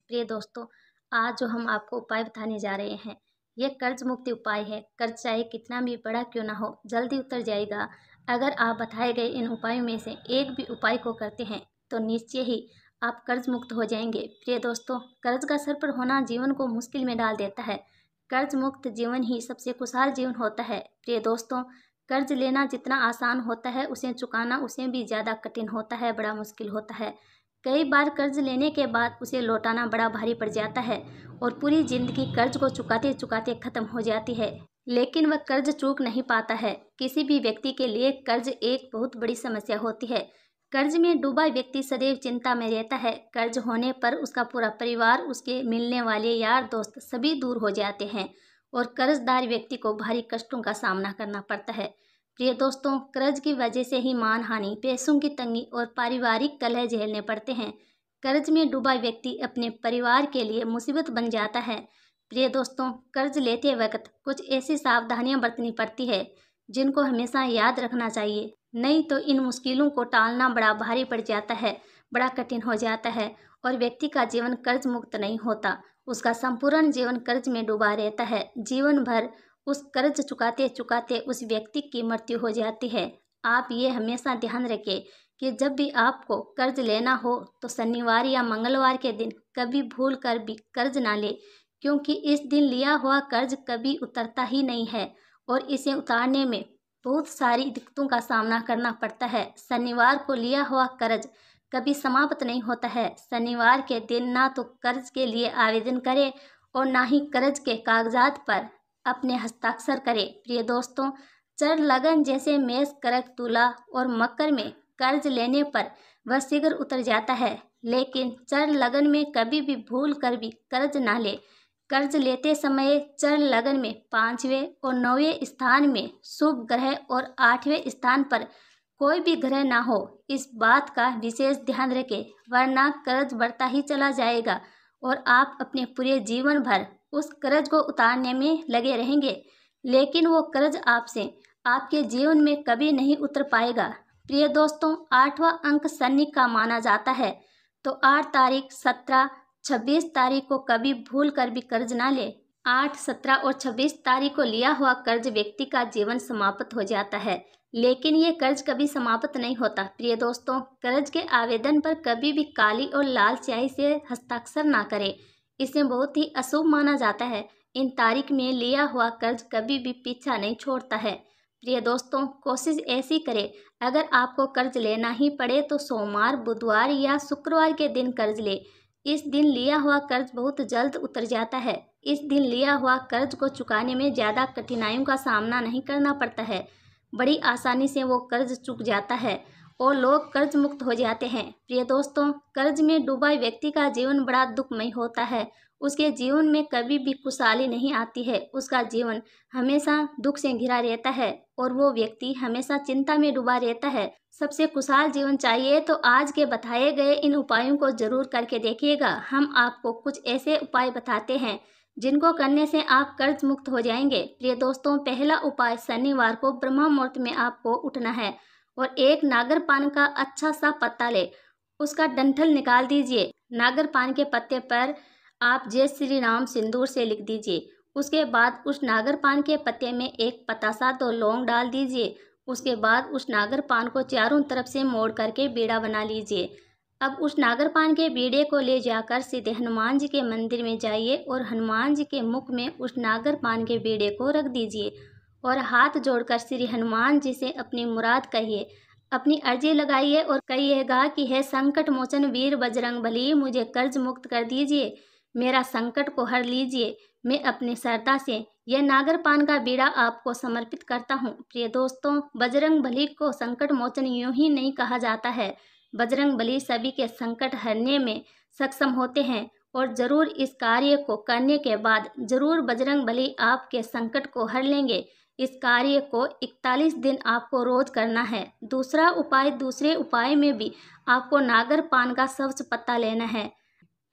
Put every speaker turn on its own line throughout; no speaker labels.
प्रिय दोस्तों, आज जो हम आपको उपाय बताने जा रहे हैं, ये कर्ज मुक्ति उपाय है। कर्ज चाहे कितना भी बड़ा क्यों ना हो, जल्दी उतर जाएगा। अगर आप बताए गए इन उपायों में से एक भी उपाय को करते हैं, तो निश्चय ही आप कर्ज मुक्त हो जाएंगे। प्रिय दोस्तों, कर्ज का सर पर होना जीवन को मुश्किल में डाल देता है। कर्ज मुक्त जीवन ही सबसे खुशहाल जीवन होता है। प्रिय दोस्तों, कर्ज लेना जितना आसान होता है, उसे चुकाना उसे भी ज़्यादा कठिन होता है, बड़ा मुश्किल होता है। कई बार कर्ज लेने के बाद उसे लौटाना बड़ा भारी पड़ जाता है और पूरी जिंदगी कर्ज को चुकाते चुकाते खत्म हो जाती है। लेकिन वह कर्ज चूक नहीं पाता है। किसी भी व्यक्ति के लिए कर्ज एक बहुत बड़ी समस्या होती है। कर्ज में डूबा व्यक्ति सदैव चिंता में रहता है। कर्ज होने पर उसका पूरा परिवार, उसके मिलने वाले यार दोस्त सभी दूर हो जाते हैं और कर्जदार व्यक्ति को भारी कष्टों का सामना करना पड़ता है। प्रिय दोस्तों, कर्ज की वजह से ही मानहानि, पैसों की तंगी और पारिवारिक कलह झेलने पड़ते हैं। कर्ज में डूबा व्यक्ति अपने परिवार के लिए मुसीबत बन जाता है। प्रिय दोस्तों, कर्ज लेते वक्त कुछ ऐसी सावधानियां बरतनी पड़ती है जिनको हमेशा याद रखना चाहिए, नहीं तो इन मुश्किलों को टालना बड़ा भारी पड़ जाता है, बड़ा कठिन हो जाता है और व्यक्ति का जीवन कर्ज मुक्त नहीं होता। उसका संपूर्ण जीवन कर्ज में डूबा रहता है। जीवन भर उस कर्ज चुकाते चुकाते उस व्यक्ति की मृत्यु हो जाती है। आप ये हमेशा ध्यान रखें कि जब भी आपको कर्ज लेना हो तो शनिवार या मंगलवार के दिन कभी भूल कर भी कर्ज ना ले, क्योंकि इस दिन लिया हुआ कर्ज कभी उतरता ही नहीं है और इसे उतारने में बहुत सारी दिक्कतों का सामना करना पड़ता है। शनिवार को लिया हुआ कर्ज कभी समाप्त नहीं होता है। शनिवार के दिन ना तो कर्ज के लिए आवेदन करें और ना ही कर्ज के कागजात पर अपने हस्ताक्षर करें। प्रिय दोस्तों, चर लगन जैसे मेष, कर्क, तुला और मकर में कर्ज लेने पर वह शीघ्र उतर जाता है, लेकिन चर लगन में कभी भी भूल कर भी कर्ज ना ले। कर्ज लेते समय चर लगन में 5वें और 9वें स्थान में शुभ ग्रह और 8वें स्थान पर कोई भी ग्रह ना हो, इस बात का विशेष ध्यान रखें, वरना कर्ज बढ़ता ही चला जाएगा और आप अपने पूरे जीवन भर उस कर्ज को उतारने में लगे रहेंगे, लेकिन वो कर्ज आपसे आपके जीवन में कभी नहीं उतर पाएगा। प्रिय दोस्तों, 8वां अंक शनि का माना जाता है, तो 8 तारीख, 17, 26 तारीख को कभी भूल कर भी कर्ज ना ले। 8, 17 और 26 तारीख को लिया हुआ कर्ज व्यक्ति का जीवन समाप्त हो जाता है, लेकिन ये कर्ज कभी समाप्त नहीं होता। प्रिय दोस्तों, कर्ज के आवेदन पर कभी भी काली और लाल स्याही से हस्ताक्षर ना करें, इसे बहुत ही अशुभ माना जाता है। इन तारीख में लिया हुआ कर्ज कभी भी पीछा नहीं छोड़ता है। प्रिय दोस्तों, कोशिश ऐसी करें, अगर आपको कर्ज लेना ही पड़े तो सोमवार, बुधवार या शुक्रवार के दिन कर्ज ले। इस दिन लिया हुआ कर्ज बहुत जल्द उतर जाता है। इस दिन लिया हुआ कर्ज को चुकाने में ज़्यादा कठिनाइयों का सामना नहीं करना पड़ता है, बड़ी आसानी से वो कर्ज चुक जाता है और लोग कर्ज मुक्त हो जाते हैं। प्रिय दोस्तों, कर्ज में डूबा व्यक्ति का जीवन बड़ा दुखमय होता है। उसके जीवन में कभी भी खुशहाली नहीं आती है। उसका जीवन हमेशा दुख से घिरा रहता है और वो व्यक्ति हमेशा चिंता में डूबा रहता है। सबसे खुशहाल जीवन चाहिए तो आज के बताए गए इन उपायों को जरूर करके देखिएगा। हम आपको कुछ ऐसे उपाय बताते हैं जिनको करने से आप कर्ज मुक्त हो जाएंगे। प्रिय दोस्तों, पहला उपाय, शनिवार को ब्रह्म मुहूर्त में आपको उठना है और एक नागर पान का अच्छा सा पत्ता ले, उसका डंठल निकाल दीजिए। नागर पान के पत्ते पर आप जय श्री राम सिंदूर से लिख दीजिए। उसके बाद उस नागर पान के पत्ते में एक पतासा, 2 लौंग डाल दीजिए। उसके बाद उस नागर पान को चारों तरफ से मोड़ करके बीड़ा बना लीजिए। अब उस नागर पान के बीड़े को ले जाकर सीधे हनुमान जी के मंदिर में जाइए और हनुमान जी के मुख में उस नागर पान के बीड़े को रख दीजिए और हाथ जोड़कर श्री हनुमान जी से अपनी मुराद कहिए, अपनी अर्जी लगाइए और कहिएगा कि हे संकट मोचन वीर बजरंगबली, मुझे कर्ज मुक्त कर दीजिए, मेरा संकट को हर लीजिए। मैं अपनी श्रद्धा से यह नागर पान का बीड़ा आपको समर्पित करता हूँ। प्रिय दोस्तों, बजरंगबली को संकट मोचन यूं ही नहीं कहा जाता है। बजरंगबली सभी के संकट हरने में सक्षम होते हैं और जरूर इस कार्य को करने के बाद जरूर बजरंगबली आपके संकट को हर लेंगे। इस कार्य को 41 दिन आपको रोज करना है। दूसरा उपाय, दूसरे उपाय में भी आपको नागर पान का सब्ज पत्ता लेना है।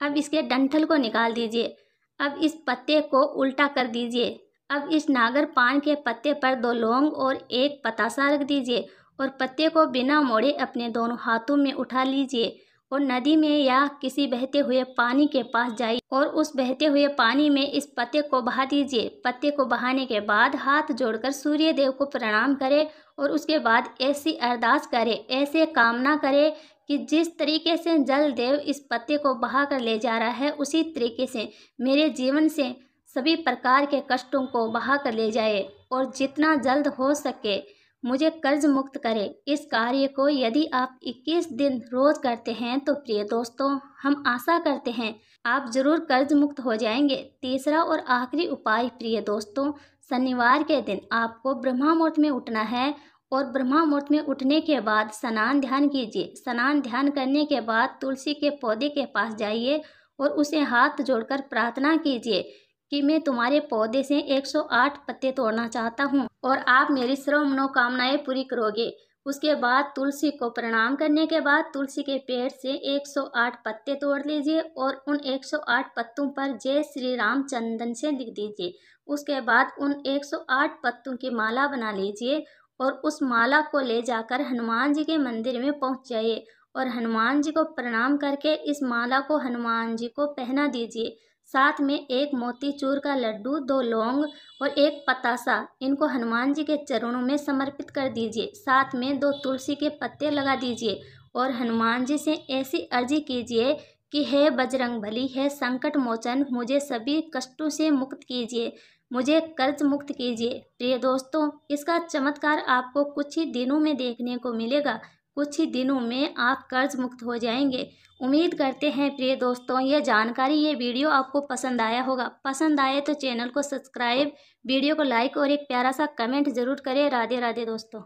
अब इसके डंठल को निकाल दीजिए। अब इस पत्ते को उल्टा कर दीजिए। अब इस नागर पान के पत्ते पर 2 लौंग और एक पतासा रख दीजिए और पत्ते को बिना मोड़े अपने दोनों हाथों में उठा लीजिए और नदी में या किसी बहते हुए पानी के पास जाइए और उस बहते हुए पानी में इस पत्ते को बहा दीजिए। पत्ते को बहाने के बाद हाथ जोड़कर सूर्य देव को प्रणाम करें और उसके बाद ऐसी अरदास करें, ऐसे कामना करें कि जिस तरीके से जल देव इस पत्ते को बहा कर ले जा रहा है, उसी तरीके से मेरे जीवन से सभी प्रकार के कष्टों को बहा कर ले जाए और जितना जल्द हो सके मुझे कर्ज मुक्त करे। इस कार्य को यदि आप 21 दिन रोज करते हैं तो प्रिय दोस्तों, हम आशा करते हैं आप जरूर कर्ज मुक्त हो जाएंगे। तीसरा और आखिरी उपाय प्रिय दोस्तों, शनिवार के दिन आपको ब्रह्मा मुहूर्त में उठना है और ब्रह्मा मुहूर्त में उठने के बाद स्नान ध्यान कीजिए। स्नान ध्यान करने के बाद तुलसी के पौधे के पास जाइए और उसे हाथ जोड़कर प्रार्थना कीजिए कि मैं तुम्हारे पौधे से 108 पत्ते तोड़ना चाहता हूँ और आप मेरी सर्व मनोकामनाएं पूरी करोगे। उसके बाद तुलसी को प्रणाम करने के बाद तुलसी के पेड़ से 108 पत्ते तोड़ लीजिए और उन 108 पत्तों पर जय श्री राम चंदन से लिख दीजिए। उसके बाद उन 108 पत्तों की माला बना लीजिए और उस माला को ले जाकर हनुमान जी के मंदिर में पहुँच जाइए और हनुमान जी को प्रणाम करके इस माला को हनुमान जी को पहना दीजिए। साथ में एक मोतीचूर का लड्डू, 2 लौंग और एक पतासा, इनको हनुमान जी के चरणों में समर्पित कर दीजिए। साथ में 2 तुलसी के पत्ते लगा दीजिए और हनुमान जी से ऐसी अर्जी कीजिए कि हे बजरंगबली, है संकट मोचन, मुझे सभी कष्टों से मुक्त कीजिए, मुझे कर्ज मुक्त कीजिए। प्रिय दोस्तों, इसका चमत्कार आपको कुछ ही दिनों में देखने को मिलेगा। कुछ ही दिनों में आप कर्ज मुक्त हो जाएंगे। उम्मीद करते हैं प्रिय दोस्तों ये जानकारी, ये वीडियो आपको पसंद आया होगा। पसंद आए तो चैनल को सब्सक्राइब, वीडियो को लाइक और एक प्यारा सा कमेंट जरूर करें। राधे राधे दोस्तों।